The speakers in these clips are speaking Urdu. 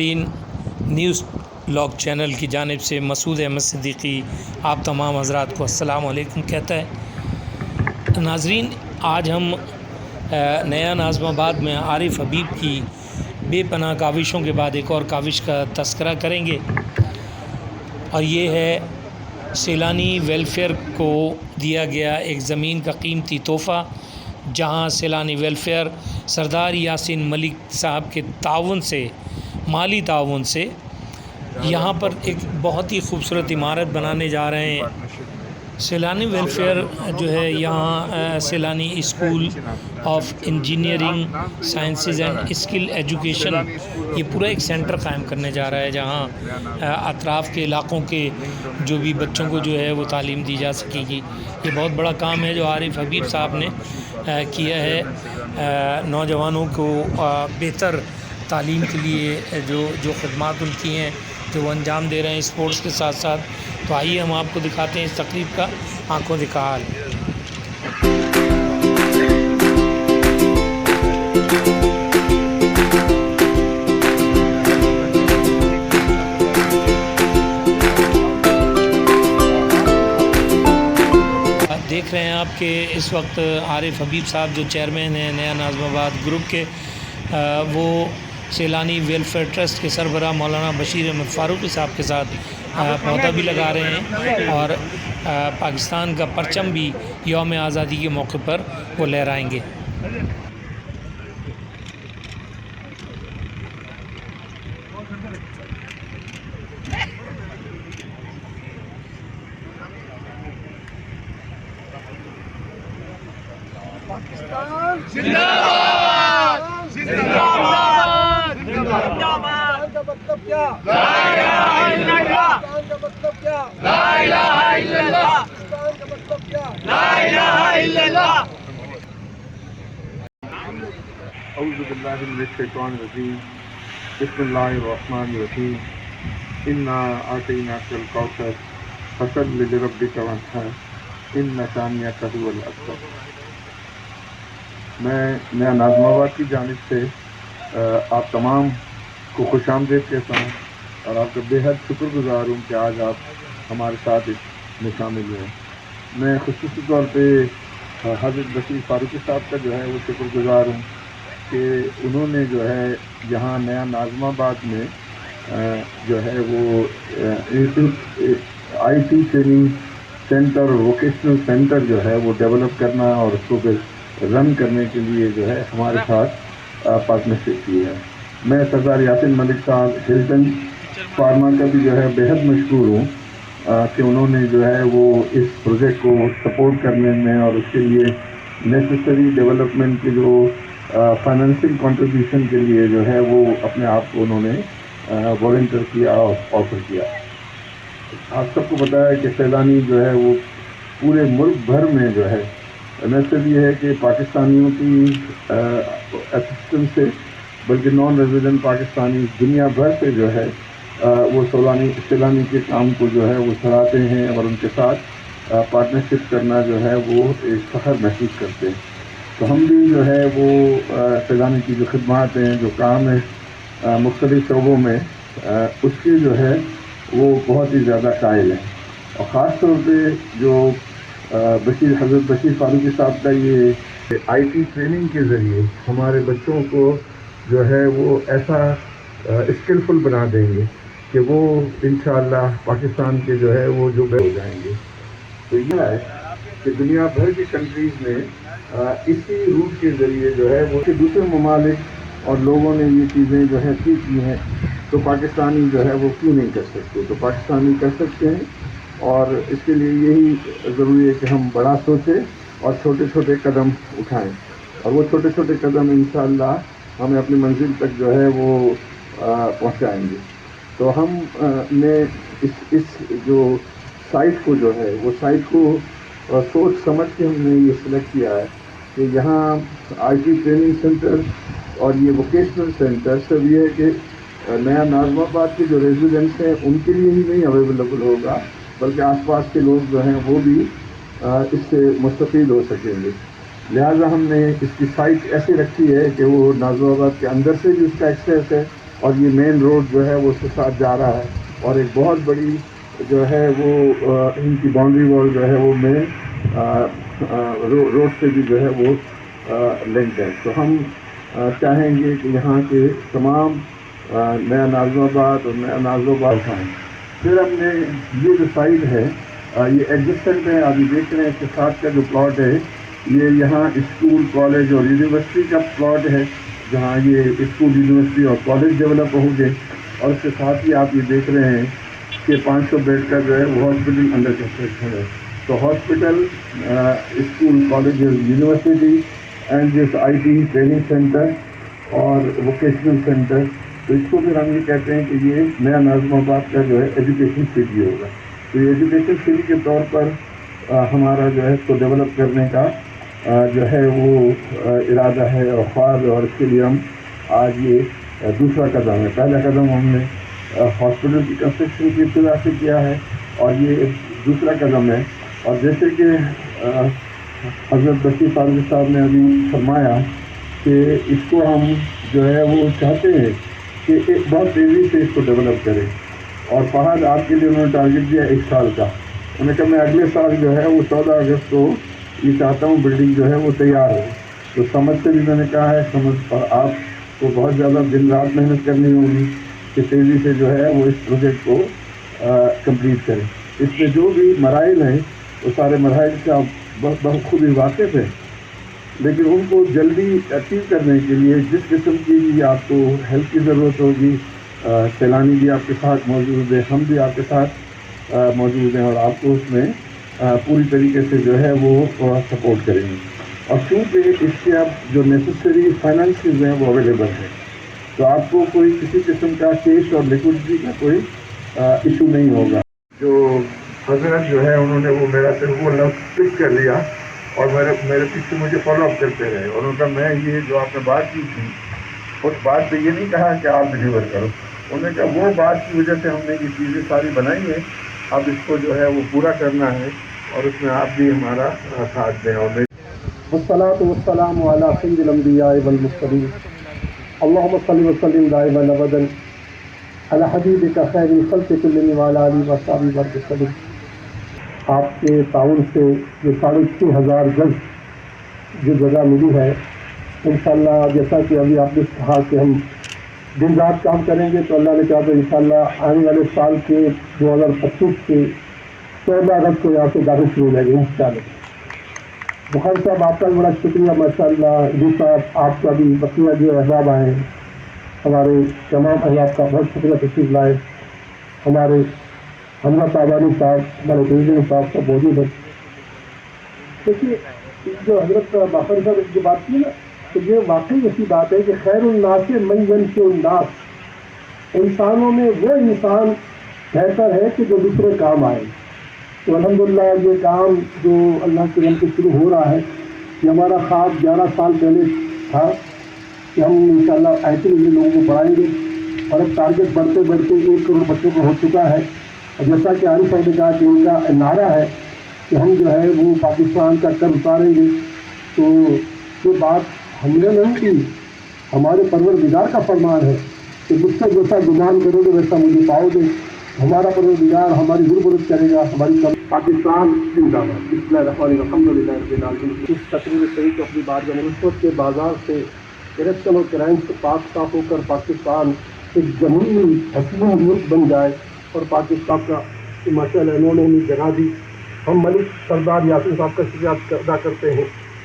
ناظرین، نیوز لاگ چینل کی جانب سے مسعود احمد صدیقی آپ تمام حضرات کو السلام علیکم کہتا ہے۔ ناظرین، آج ہم نیا ناظم آباد میں عارف حبیب کی بے پناہ کاوشوں کے بعد ایک اور کاوش کا تذکرہ کریں گے، اور یہ ہے سیلانی ویلفیئر کو دیا گیا ایک زمین کا قیمتی تحفہ، جہاں سیلانی ویلفیئر سردار یاسین ملک صاحب کے تعاون سے، مالی تعاون سے یہاں پر ایک بہت ہی خوبصورت عمارت بنانے جا رہے ہیں۔ سیلانی ویلفیئر جو ہے یہاں Saylani school of engineering sciences and skill education, یہ پورا ایک سینٹر قائم کرنے جا رہا ہے، جہاں اطراف کے علاقوں کے جو بھی بچوں کو جو ہے وہ تعلیم دی جا سکے گی۔ یہ بہت بڑا کام ہے جو عارف حبیب صاحب نے کیا ہے، نوجوانوں کو بہتر تعلیم کے لیے جو خدمات ان کی ہیں جو وہ انجام دے رہے ہیں اسپورٹس کے ساتھ ساتھ۔ تو آئیے ہم آپ کو دکھاتے ہیں اس تقریب کا آنکھوں دکھا حال۔ دیکھ رہے ہیں آپ کہ اس وقت عارف حبیب صاحب جو چیئرمین ہیں نیا ناظم آباد گروپ کے، وہ سیلانی ویلفیئر ٹرسٹ کے سربراہ مولانا بشیر احمد فاروقی صاحب کے ساتھ پودا بھی لگا رہے ہیں، اور پاکستان کا پرچم بھی یوم آزادی کے موقع پر وہ لہرائیں گے۔ زندہ باد! زندہ باد! زندہ باد! کا مطلب کیا؟ لا الہ الا اللہ! کا مطلب کیا؟ لا الہ الا اللہ! کا مطلب کیا؟ لا الہ الا اللہ! اعوذ باللہ من الشیطان الرجیم، بسم اللہ الرحمن الرحیم، انا اعطیناک الکوثر فصل لربک وانحر ان شانئک ھو الابتر۔ میں نیا ناظم آباد کی جانب سے آپ تمام کو خوش آمدید کہتا ہوں، اور آپ کا بے حد شکر گزار ہوں کہ آج آپ ہمارے ساتھ اس میں شامل ہوئے۔ میں خصوصی طور پہ حضرت بشیر فاروقی صاحب کا جو ہے وہ شکر گزار ہوں کہ انہوں نے جو ہے یہاں نیا ناظم آباد میں جو ہے وہ I T training centre, vocational centre جو ہے وہ ڈیولپ کرنا اور اس کو پھر رن کرنے کے لیے جو ہے ہمارے ساتھ پارٹنرشپ کی ہے۔ میں سردار یاسین ملک صاحب ہلٹن فارما کا بھی جو ہے بے حد مشکور ہوں کہ انہوں نے جو ہے وہ اس پروجیکٹ کو سپورٹ کرنے میں اور اس کے لیے نیسیسری ڈیولپمنٹ کی جو فائنینشنگ کنٹریبیوشن کے لیے جو ہے وہ اپنے آپ کو انہوں نے والنٹیئر کیا اور آفر کیا۔ آپ سب کو پتہ ہے کہ سیلانی جو ہے وہ پورے ملک بھر میں جو ہے نہ صرف یہ ہے کہ پاکستانیوں کی اسسٹنس سے، بلکہ نان ریزیڈنٹ پاکستانی دنیا بھر سے جو ہے وہ سیلانی کے کام کو جو ہے وہ سراہتے ہیں، اور ان کے ساتھ پارٹنرشپ کرنا جو ہے وہ ایک فخر محسوس کرتے ہیں۔ تو ہم بھی جو ہے وہ سیلانی کی جو خدمات ہیں، جو کام ہے مختلف شعبوں میں، اس کے جو ہے وہ بہت ہی زیادہ قائل ہیں، اور خاص طور پہ جو حضرت بشیر فاروقی صاحب کا یہ آئی ٹی ٹریننگ کے ذریعے ہمارے بچوں کو جو ہے وہ ایسا اسکلفل بنا دیں گے کہ وہ انشاءاللہ پاکستان کے جو ہے وہ جو ہو جائیں گے۔ تو یہ ہے کہ دنیا بھر کی کنٹریز میں اسی روٹ کے ذریعے جو ہے وہ دوسرے ممالک اور لوگوں نے یہ چیزیں جو ہے سیکھی ہیں، تو پاکستانی جو ہے وہ کیوں نہیں کر سکتے؟ تو پاکستانی کر سکتے ہیں، اور اس کے لیے یہی ضروری ہے کہ ہم بڑا سوچیں اور چھوٹے چھوٹے قدم اٹھائیں، اور وہ چھوٹے چھوٹے قدم انشاءاللہ ہمیں اپنی منزل تک جو ہے وہ پہنچائیں گے۔ تو ہم نے اس جو سائٹ کو جو ہے وہ سائٹ کو سوچ سمجھ کے ہم نے یہ سلیکٹ کیا ہے کہ یہاں آئی ٹی ٹریننگ سینٹر اور یہ ووکیشنل سینٹر صرف یہ ہے کہ نیا ناظم آباد کے جو ریزیڈنٹس ہیں ان کے لیے ہی نہیں اویلیبل ہوگا، بلکہ آس پاس کے لوگ جو ہیں وہ بھی اس سے مستفید ہو سکیں گے۔ لہٰذا ہم نے اس کی سائٹ ایسی رکھی ہے کہ وہ ناظم آباد کے اندر سے بھی اس کا ایکسیس ہے، اور یہ مین روڈ جو ہے وہ اس کے ساتھ جا رہا ہے، اور ایک بہت بڑی جو ہے وہ ان کی باؤنڈری وال جو ہے وہ مین روڈ سے بھی جو ہے وہ لنک ہے. تو ہم چاہیں گے کہ یہاں کے تمام نیا نازم آباد اور نیا نازم آباد اٹھائیں. پھر ہم نے یہ جو سائڈ ہے یہ ایگزسٹنٹ ہے، ابھی دیکھ رہے ہیں اس کے ساتھ کا جو پلاٹ ہے یہ یہاں اسکول کالج اور یونیورسٹی کا پلاٹ ہے، جہاں یہ اسکول یونیورسٹی اور کالج ڈیولپ ہوں گے. اور اس کے ساتھ ہی آپ یہ دیکھ رہے ہیں کہ 500 بیڈ کا جو ہے وہ ہاسپٹل انڈر کنسٹرکشن ہے. تو hospital, school college university and this IT training centre اور ووکیشنل سینٹر، تو اس کو پھر ہم یہ کہتے ہیں کہ یہ نیا نازم آباد کا جو ہے ایجوکیشن سٹی ہوگا. تو یہ ایجوکیشن سٹی کے طور پر ہمارا جو ہے اس کو ڈیولپ کرنے کا جو ہے وہ ارادہ ہے اور خواہش ہے. اور اس کے لیے ہم آج یہ دوسرا قدم ہے. پہلا قدم ہم نے ہاسپٹل کی کنسٹرکشن کی ابتدا سے کیا ہے، اور یہ دوسرا قدم ہے. اور جیسے کہ حضرت بشیر فاروقی صاحب نے ابھی فرمایا کہ اس کو ہم جو ہے وہ چاہتے ہیں کہ ایک بہت تیزی سے اس کو ڈیولپ کریں. اور فہد آپ کے لیے انہوں نے ٹارگیٹ دیا 1 سال کا. انہوں نے کہا میں اگلے سال جو ہے وہ 14 اگست کو یہ چاہتا ہوں بلڈنگ جو ہے وہ تیار ہو. تو سمجھ سے بھی میں نے کہا ہے سمجھ، اور آپ کو بہت زیادہ دن رات محنت کرنی ہوگی کہ تیزی سے جو ہے وہ اس پروجیکٹ کو کمپلیٹ کریں. اس میں جو بھی مراحل ہیں وہ سارے مراحل سے آپ بخود ہی واقف ہیں، لیکن ان کو جلدی اچیو کرنے کے لیے جس قسم کی بھی آپ کو ہیلپ کی ضرورت ہوگی، سیلانی بھی آپ کے ساتھ موجود ہے، ہم بھی آپ کے ساتھ موجود ہیں، اور آپ کو اس میں پوری طریقے سے جو ہے وہ سپورٹ کریں گے. اور کیونکہ اس کے اب جو نیسسری فائنانسز ہیں وہ اویلیبل ہیں، تو آپ کو کوئی کسی قسم کا کیش اور لیکوڈیٹی کا کوئی ایشو نہیں ہوگا. جو حضرت جو ہے انہوں نے وہ میرا سے وہ لفظ پک کر لیا اور میرے پیچھے مجھے فالو اپ کرتے رہے. اور ان کا میں یہ جو آپ نے بات کی تھی اس بات پہ یہ نہیں کہا کہ آپ ڈلیور کرو. انہوں نے کہا وہ بات کی وجہ سے ہم نے یہ چیزیں ساری بنائی ہیں، اب اس کو جو ہے وہ پورا کرنا ہے اور اس میں آپ بھی ہمارا ساتھ دیں. اور والصلاة والسلام على سید الانبیاء والمرسلین اللهم صل وسلم دائما ابدا على حبیبک خیر الخلق کلهم وعلى آلہ وصحبہ وسلم. آپ کے تعاون سے یہ 6,500 گز جو جگہ ملی ہے، انشاءاللہ جیسا کہ ابھی آپ نے کہا کہ ہم دن رات کام کریں گے، تو اللہ نے کہا تو انشاءاللہ آنے والے سال کے 2025 کے 14 اگست کو یہاں سے داخل شروع ہو جائے گی انشاءاللہ. بخاری صاحب آپ کا بھی بڑا شکریہ ماشاءاللہ. جی صاحب آپ کا بھی بقیہ جو احباب آئے ہیں، ہمارے تمام احباب کا بہت شکریہ تشریف لائے. ہمارے حمزہ صاحبانی صاحب، ہمارے پریزیڈنٹ صاحب سب موجود ہیں. دیکھیے جو حضرت باقر صاحب نے جو بات کی نا، تو یہ واقعی ایسی بات ہے کہ خیر الناس من ينفع الناس، انسانوں میں وہ انسان بہتر ہے کہ جو دوسرے کام آئے. تو الحمدللہ یہ کام جو اللہ کے رحم سے شروع ہو رہا ہے، یہ ہمارا خواب 11 سال پہلے تھا کہ ہم انشاءاللہ ایسے ہی لوگوں کو پڑھائیں گے، اور اب ٹارگیٹ بڑھتے بڑھتے 1 کروڑ بچوں کو ہو چکا ہے. اور جیسا کہ عارف صاحب نے کہا کہ ان کا نعرہ ہے کہ ہم جو ہے وہ پاکستان کا قرض اتاریں گے. تو یہ بات ہم نے نہیں کی، ہمارے پروردگار کا فرمان ہے کہ مجھ سے جیسا گمان کرو گے ویسا مجھے پاؤ گے. ہمارا پروردگار ہماری ضرورت کرے گا، ہماری پاکستان زندہ باد. بسم اللہ الرحمن الرحیم، الحمدللہ رب العالمین. اس تقریر صحیح کو اپنی بات میں رشوت کے بازار سے، کرپشن اور کرائم سے پاک صاف ہو کر پاکستان ایک جمہوری حسین ملک بن جائے، اور پاکستان کا ماشاءاللہ انہوں نے ہمیں جگہ دی. ہم ملک سردار یاسین صاحب کا شکریہ ادا کرتے ہیں،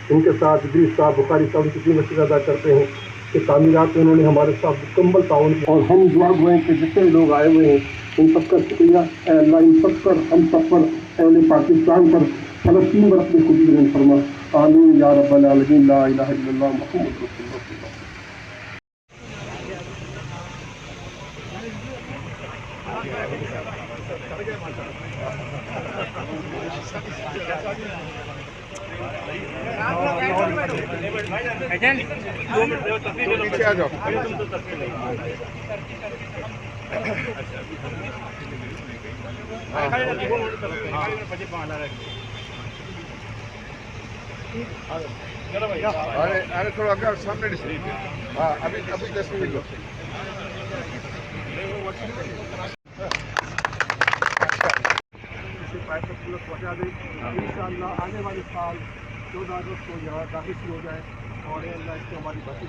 ان کے ساتھ ادریس صاحب، بخاری صاحب کی شکریہ ادا کرتے ہیں کہ تعمیرات میں انہوں نے ہمارے ساتھ مکمل تعاون کیا. اور ہم دعا گوئیں کہ جتنے لوگ آئے ہوئے ہیں ان سب کا شکریہ. اے اللہ ان سب پر، ہم سب پر، اہل پاکستان پر، فلسطین پر اپنی خودی رحم فرما. آمین یا رب العالمین. لا الہ الا اللہ محمد رسول اللہ. نیچے آ جاؤ. ارے تھوڑا سامنے. ہاں ابھی 10 منٹ. پیسہ پورا پہنچا دیں انشاءاللہ آنے والے سال 14 اگست کو یہاں داخل ہو جائے اور اللہ اس کو ہماری باتیں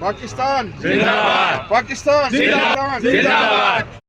پاکستان زندہ باد، پاکستان زندہ باد، زندہ باد.